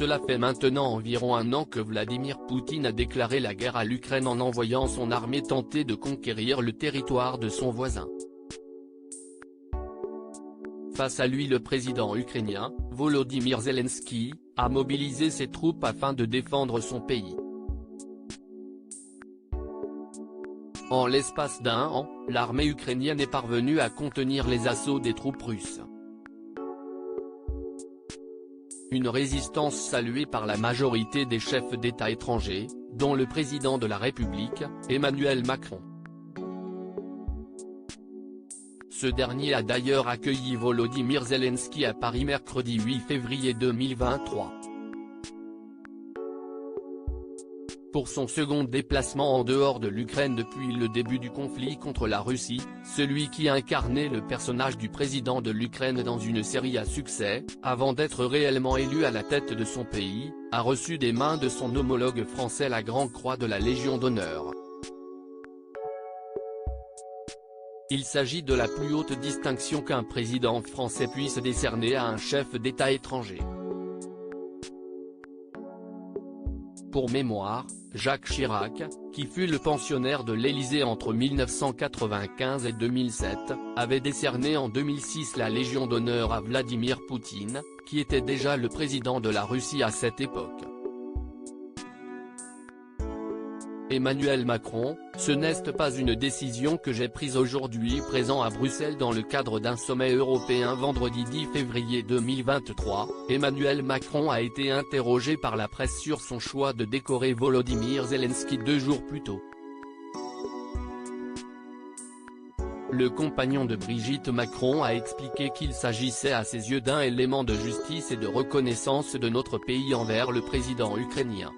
Cela fait maintenant environ un an que Vladimir Poutine a déclaré la guerre à l'Ukraine en envoyant son armée tenter de conquérir le territoire de son voisin. Face à lui, le président ukrainien, Volodymyr Zelensky, a mobilisé ses troupes afin de défendre son pays. En l'espace d'un an, l'armée ukrainienne est parvenue à contenir les assauts des troupes russes. Une résistance saluée par la majorité des chefs d'État étrangers, dont le président de la République, Emmanuel Macron. Ce dernier a d'ailleurs accueilli Volodymyr Zelensky à Paris mercredi 8 février 2023. Pour son second déplacement en dehors de l'Ukraine depuis le début du conflit contre la Russie, celui qui incarnait le personnage du président de l'Ukraine dans une série à succès, avant d'être réellement élu à la tête de son pays, a reçu des mains de son homologue français la Grande Croix de la Légion d'honneur. Il s'agit de la plus haute distinction qu'un président français puisse décerner à un chef d'État étranger. Pour mémoire, Jacques Chirac, qui fut le pensionnaire de l'Élysée entre 1995 et 2007, avait décerné en 2006 la Légion d'honneur à Vladimir Poutine, qui était déjà le président de la Russie à cette époque. Emmanuel Macron, ce n'est pas une décision que j'ai prise aujourd'hui présent à Bruxelles dans le cadre d'un sommet européen vendredi 10 février 2023, Emmanuel Macron a été interrogé par la presse sur son choix de décorer Volodymyr Zelensky 2 jours plus tôt. Le compagnon de Brigitte Macron a expliqué qu'il s'agissait à ses yeux d'un élément de justice et de reconnaissance de notre pays envers le président ukrainien.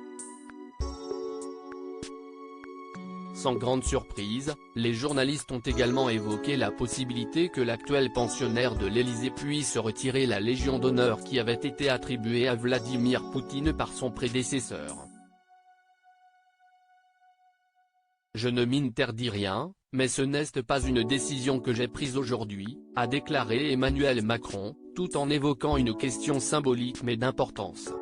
Sans grande surprise, les journalistes ont également évoqué la possibilité que l'actuel pensionnaire de l'Élysée puisse retirer la Légion d'honneur qui avait été attribuée à Vladimir Poutine par son prédécesseur. Je ne m'interdis rien, mais ce n'est pas une décision que j'ai prise aujourd'hui, a déclaré Emmanuel Macron, tout en évoquant une question symbolique mais d'importance.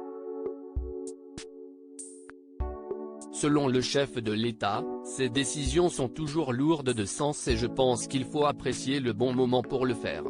Selon le chef de l'État, ces décisions sont toujours lourdes de sens et je pense qu'il faut apprécier le bon moment pour le faire.